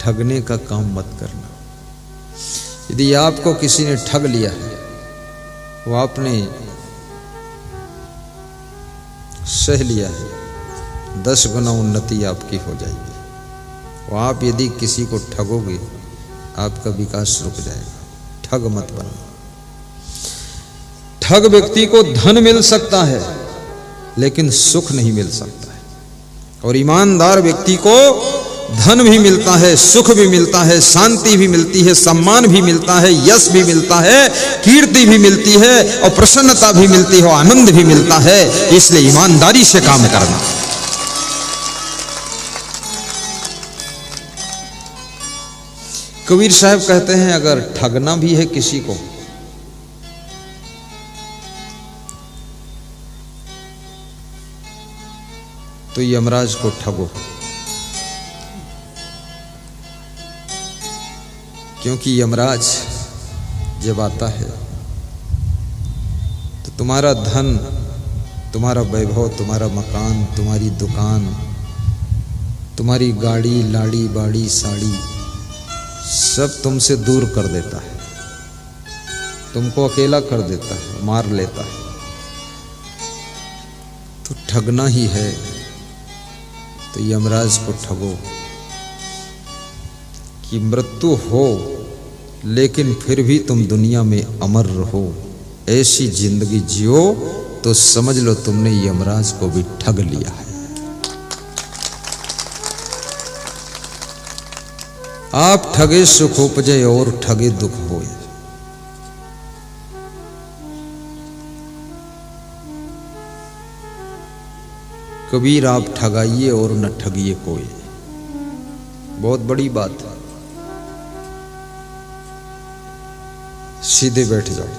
ठगने का काम मत करना। यदि आपको किसी ने ठग लिया है, वो आपने सह लिया है, 10 गुना उन्नति आपकी हो जाएगी। और आप यदि किसी को ठगोगे, आपका विकास रुक जाएगा। ठग मत बनो। ठग व्यक्ति को धन मिल सकता है, लेकिन सुख नहीं मिल सकता है। और ईमानदार व्यक्ति को धन भी मिलता है, सुख भी मिलता है, शांति भी मिलती है, सम्मान भी मिलता है, यश भी मिलता है, कीर्ति भी मिलती है, और प्रसन्नता भी मिलती है, आनंद भी मिलता है। इसलिए ईमानदारी से काम करना। कबीर साहब कहते हैं, अगर ठगना भी है किसी को, तो यमराज को ठगो, क्योंकि यमराज जब आता है तो तुम्हारा धन, तुम्हारा वैभव, तुम्हारा मकान, तुम्हारी दुकान, तुम्हारी गाड़ी, लाड़ी, बाड़ी, साड़ी, सब तुमसे दूर कर देता है, तुमको अकेला कर देता है, मार लेता है। तो ठगना ही है तो यमराज को ठगो कि मृत्यु हो लेकिन फिर भी तुम दुनिया में अमर रहो। ऐसी जिंदगी जियो तो समझ लो तुमने यमराज को भी ठग लिया है। आप ठगे सुख उपजे और ठगे दुख होए। कबीर आप ठगाइए और न ठगिए कोई। बहुत बड़ी बात है। सीधे बैठ जाओ।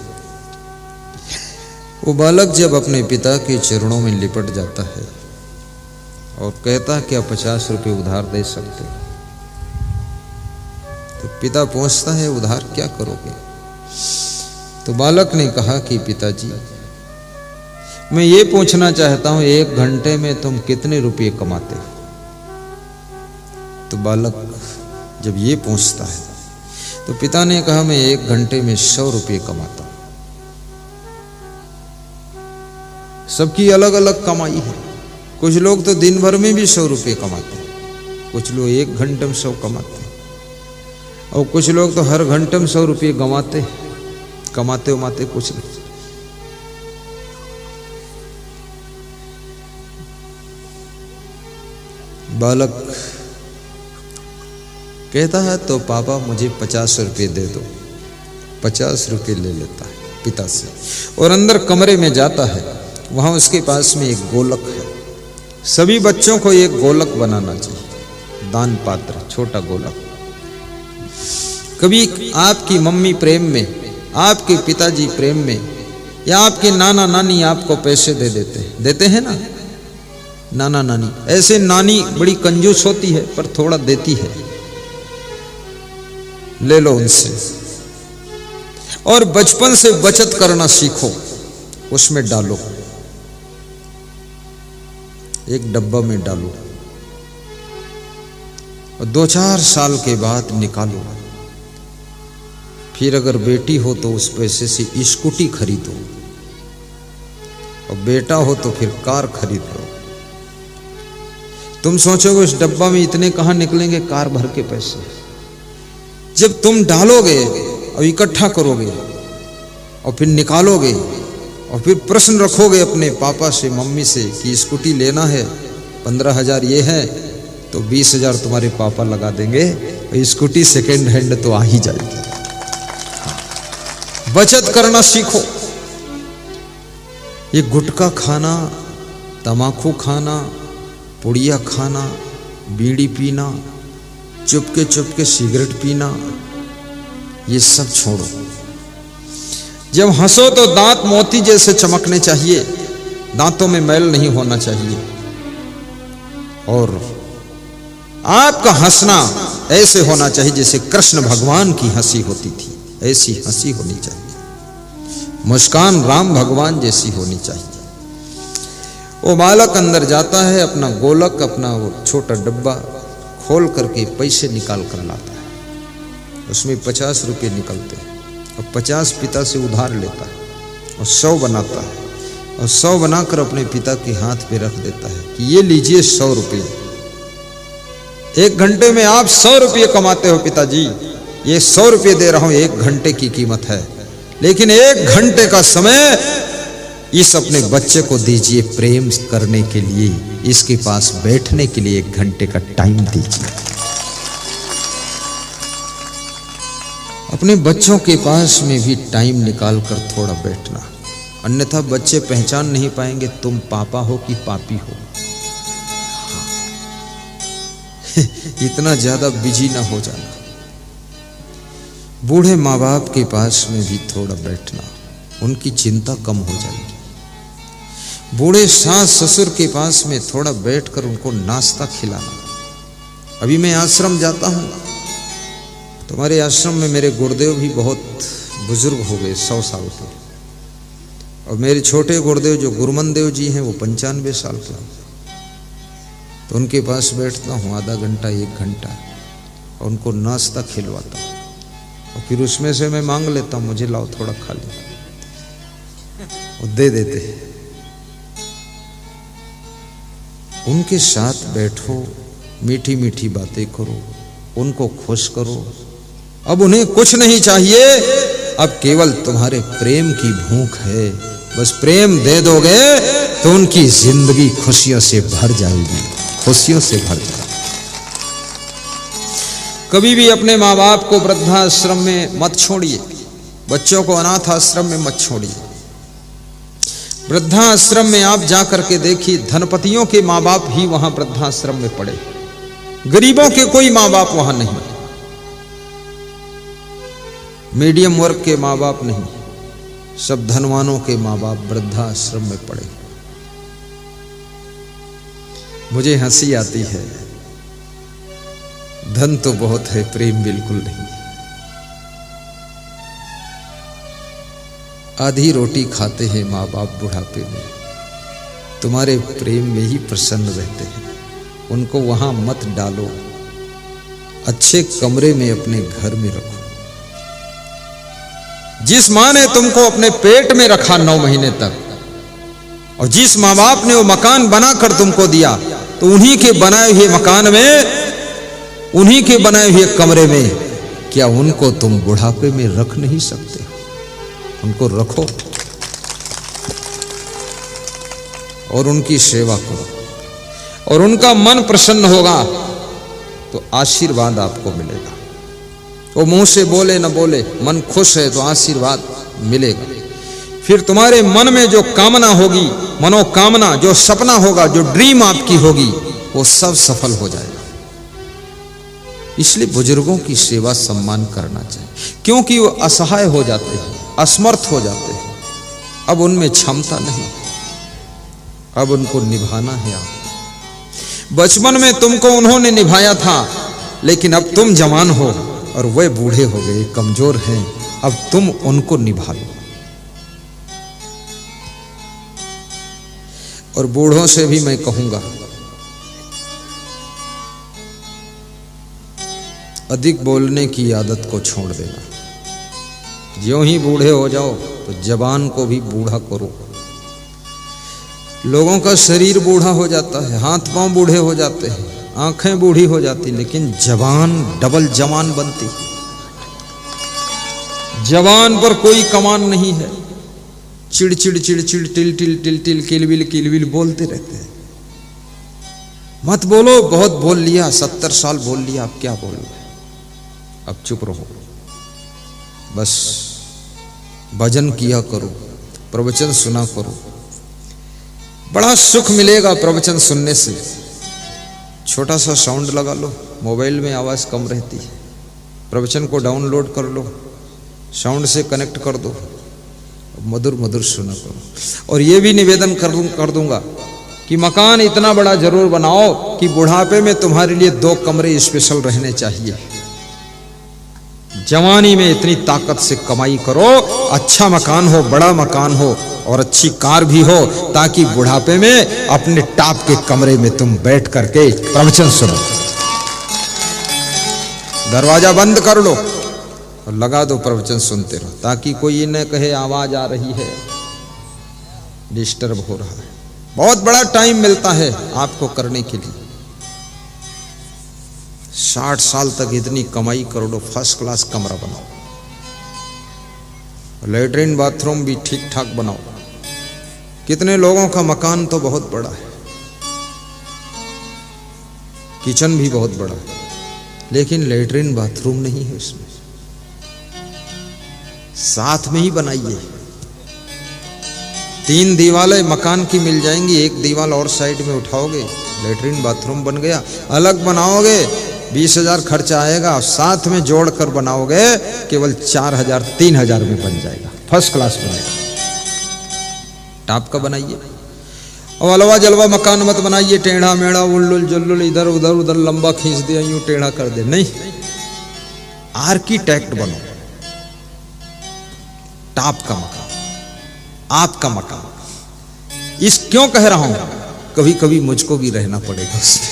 वो बालक जब अपने पिता के चरणों में लिपट जाता है और कहता है क्या 50 रुपये उधार दे सकते हो, तो पिता पूछता है उधार क्या करोगे। तो बालक ने कहा कि पिताजी मैं ये पूछना चाहता हूं 1 घंटे में तुम कितने रुपये कमाते हो। तो बालक जब ये पूछता है तो पिता ने कहा मैं 1 घंटे में 100 रुपये कमाता हूं। सबकी अलग अलग कमाई है। कुछ लोग तो दिन भर में भी 100 रुपये कमाते हैं, कुछ लोग 1 घंटे में 100 कमाते हैं, और कुछ लोग तो हर घंटे में 100 रुपये कमाते उमाते कुछ नहीं। बालक कहता है तो पापा मुझे 50 रुपये दे दो। 50 रुपये ले लेता है पिता से और अंदर कमरे में जाता है। वहां उसके पास में एक गोलक है। सभी बच्चों को एक गोलक बनाना चाहिए, दान पात्र, छोटा गोलक। कभी आपकी मम्मी प्रेम में, आपके पिताजी प्रेम में, या आपके नाना नानी आपको पैसे देते हैं ना, नाना नानी। ऐसे नानी बड़ी कंजूस होती है पर थोड़ा देती है, ले लो उनसे। और बचपन से बचत करना सीखो, उसमें डालो, एक डब्बा में डालो और 2-4 साल के बाद निकालो। फिर अगर बेटी हो तो उस पैसे से स्कूटी खरीदो, और बेटा हो तो फिर कार खरीद लो। तुम सोचोगे उस डब्बा में इतने कहां निकलेंगे कार भर के पैसे। जब तुम डालोगे और इकट्ठा करोगे और फिर निकालोगे और फिर प्रश्न रखोगे अपने पापा से, मम्मी से कि स्कूटी लेना है, 15,000 ये है, तो 20,000 तुम्हारे पापा लगा देंगे और स्कूटी सेकेंड हैंड तो आ ही जाएगी। बचत करना सीखो। ये गुटखा खाना, तमाकू खाना, पुड़िया खाना, बीड़ी पीना, चुपके सिगरेट पीना, ये सब छोड़ो। जब हंसो तो दांत मोती जैसे चमकने चाहिए, दांतों में मैल नहीं होना चाहिए। और आपका हंसना ऐसे होना चाहिए जैसे कृष्ण भगवान की हंसी होती थी, ऐसी हंसी होनी चाहिए। मुस्कान राम भगवान जैसी होनी चाहिए। वो बालक अंदर जाता है, अपना गोलक, अपना वो छोटा डब्बा खोल करके पैसे निकाल कर लाता है। उसमें 50 रुपये निकलते हैं और 50 पिता से उधार लेता है और 100 बनाता है और 100 बनाकर अपने पिता के हाथ पे रख देता है कि ये लीजिए 100 रुपये। 1 घंटे में आप 100 रुपये कमाते हो पिताजी, ये 100 रुपये दे रहा हूं, 1 घंटे की कीमत है, लेकिन 1 घंटे का समय इस अपने बच्चे को दीजिए प्रेम करने के लिए, इसके पास बैठने के लिए 1 घंटे का टाइम दीजिए। अपने बच्चों के पास में भी टाइम निकाल कर थोड़ा बैठना, अन्यथा बच्चे पहचान नहीं पाएंगे तुम पापा हो कि पापी हो। इतना ज्यादा बिजी ना हो जाना। बूढ़े माँ बाप के पास में भी थोड़ा बैठना, उनकी चिंता कम हो जाएगी। बूढ़े सास ससुर के पास में थोड़ा बैठकर उनको नाश्ता खिलाना। अभी मैं आश्रम जाता हूँ, तुम्हारे आश्रम में मेरे गुरुदेव भी बहुत बुजुर्ग हो गए, 100 साल के, और मेरे छोटे गुरुदेव जो गुरुमन देव जी हैं वो 95 साल के। तो उनके पास बैठता हूँ आधा घंटा 1 घंटा और उनको नाश्ता खिलवाता हूँ, और फिर उसमें से मैं मांग लेता हूँ मुझे लाओ थोड़ा खा लो, वो दे देते हैं। उनके साथ बैठो, मीठी मीठी बातें करो, उनको खुश करो। अब उन्हें कुछ नहीं चाहिए, अब केवल तुम्हारे प्रेम की भूख है। बस प्रेम दे दोगे तो उनकी जिंदगी खुशियों से भर जाएगी, खुशियों से भर जाएगी। कभी भी अपने माँ बाप को वृद्धाश्रम में मत छोड़िए, बच्चों को अनाथ आश्रम में मत छोड़िए। वृद्धाश्रम में आप जाकर के देखिए, धनपतियों के माँ बाप ही वहां वृद्धाश्रम में पड़े, गरीबों के कोई माँ बाप वहां नहीं, मीडियम वर्ग के माँ बाप नहीं, सब धनवानों के माँ बाप वृद्धाश्रम में पड़े। मुझे हंसी आती है, धन तो बहुत है, प्रेम बिल्कुल नहीं। आधी रोटी खाते हैं माँ बाप बुढ़ापे में, तुम्हारे प्रेम में ही प्रसन्न रहते हैं। उनको वहां मत डालो, अच्छे कमरे में अपने घर में रखो। जिस माँ ने तुमको अपने पेट में रखा 9 महीने तक, और जिस माँ बाप ने वो मकान बनाकर तुमको दिया, तो उन्हीं के बनाए हुए मकान में, उन्हीं के बनाए हुए कमरे में, क्या उनको तुम बुढ़ापे में रख नहीं सकते? उनको रखो और उनकी सेवा करो, और उनका मन प्रसन्न होगा तो आशीर्वाद आपको मिलेगा। वो मुंह से बोले न बोले, मन खुश है तो आशीर्वाद मिलेगा। फिर तुम्हारे मन में जो कामना होगी, मनोकामना, जो सपना होगा, जो ड्रीम आपकी होगी, वो सब सफल हो जाएगा। इसलिए बुजुर्गों की सेवा सम्मान करना चाहिए, क्योंकि वो असहाय हो जाते हैं, असमर्थ हो जाते हैं। अब उनमें क्षमता नहीं, अब उनको निभाना है। आप बचपन में तुमको उन्होंने निभाया था, लेकिन अब तुम जवान हो और वे बूढ़े हो गए, कमजोर हैं, अब तुम उनको निभा लो। और बूढ़ों से भी मैं कहूंगा, अधिक बोलने की आदत को छोड़ देना। ज्यों ही बूढ़े हो जाओ तो जबान को भी बूढ़ा करो। लोगों का शरीर बूढ़ा हो जाता है, हाथ पांव बूढ़े हो जाते हैं, आंखें बूढ़ी हो जाती, लेकिन जबान डबल जवान बनती। जबान पर कोई कमान नहीं है, चिड़ चिड़ चिड़ चिड़, टिल टिल टिल टिल, किलबिल बोलते रहते हैं। मत बोलो, बहुत बोल लिया, 70 साल बोल लिया, अब क्या बोलो, अब चुप रहो। बस भजन किया करो, प्रवचन सुना करो, बड़ा सुख मिलेगा प्रवचन सुनने से। छोटा सा साउंड लगा लो, मोबाइल में आवाज कम रहती है, प्रवचन को डाउनलोड कर लो, साउंड से कनेक्ट कर दो, मधुर मधुर सुना करो। और ये भी निवेदन कर दूंगा कि मकान इतना बड़ा जरूर बनाओ कि बुढ़ापे में तुम्हारे लिए 2 कमरे स्पेशल रहने चाहिए। जवानी में इतनी ताकत से कमाई करो, अच्छा मकान हो, बड़ा मकान हो, और अच्छी कार भी हो, ताकि बुढ़ापे में अपने टॉप के कमरे में तुम बैठ करके प्रवचन सुनो। दरवाजा बंद कर लो और लगा दो, प्रवचन सुनते रहो, ताकि कोई ये न कहे आवाज आ रही है, डिस्टर्ब हो रहा है। बहुत बड़ा टाइम मिलता है आपको करने के लिए। 60 साल तक इतनी कमाई करोड़ों, फर्स्ट क्लास कमरा बनाओ, लेटरिन बाथरूम भी ठीक ठाक बनाओ। कितने लोगों का मकान तो बहुत बड़ा है, किचन भी बहुत बड़ा है, लेकिन लेटरिन बाथरूम नहीं है उसमें। साथ में ही बनाइए। 3 दीवालें मकान की मिल जाएंगी, एक दीवाल और साइड में उठाओगे, लेटरिन बाथरूम बन गया। अलग बनाओगे 20,000 खर्चा आएगा, साथ में जोड़कर बनाओगे केवल 4,000 3,000 में बन जाएगा, फर्स्ट क्लास बनेगा। टाप का बनाइए। और अलवा जलवा मकान मत बनाइए, टेढ़ा मेढ़ा उल्लुल जुल्लुल, इधर उधर उधर लंबा खींच दिया, यूं टेढ़ा कर दे, नहीं। आर्किटेक्ट बनो। टाप का मकान, आपका मकान। इस क्यों कह रहा हूं, कभी कभी मुझको भी रहना पड़ेगा उसमें।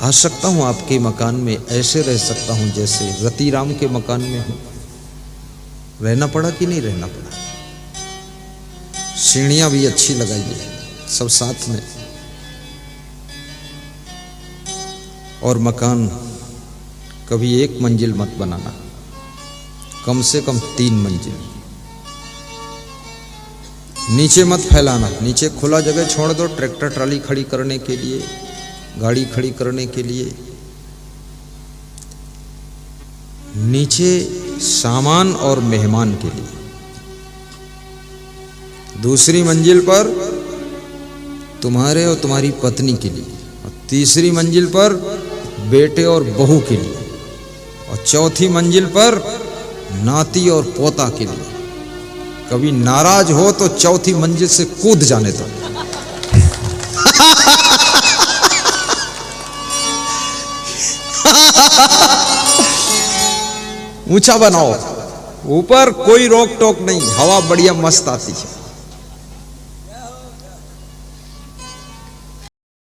आ सकता हूं आपके मकान में, ऐसे रह सकता हूं जैसे रतिराम के मकान में हूं। रहना पड़ा कि नहीं रहना पड़ा। सीढ़ियां भी अच्छी लगाइए, सब साथ में। और मकान कभी 1 मंजिल मत बनाना, कम से कम 3 मंजिल। नीचे मत फैलाना, नीचे खुला जगह छोड़ दो, ट्रैक्टर ट्राली खड़ी करने के लिए, गाड़ी खड़ी करने के लिए। नीचे सामान और मेहमान के लिए। दूसरी मंजिल पर तुम्हारे और तुम्हारी पत्नी के लिए, और तीसरी मंजिल पर बेटे और बहू के लिए, और चौथी मंजिल पर नाती और पोता के लिए। कभी नाराज हो तो चौथी मंजिल से कूद जाने दो। ऊंचा बनाओ, ऊपर कोई रोक टोक नहीं, हवा बढ़िया मस्त आती है।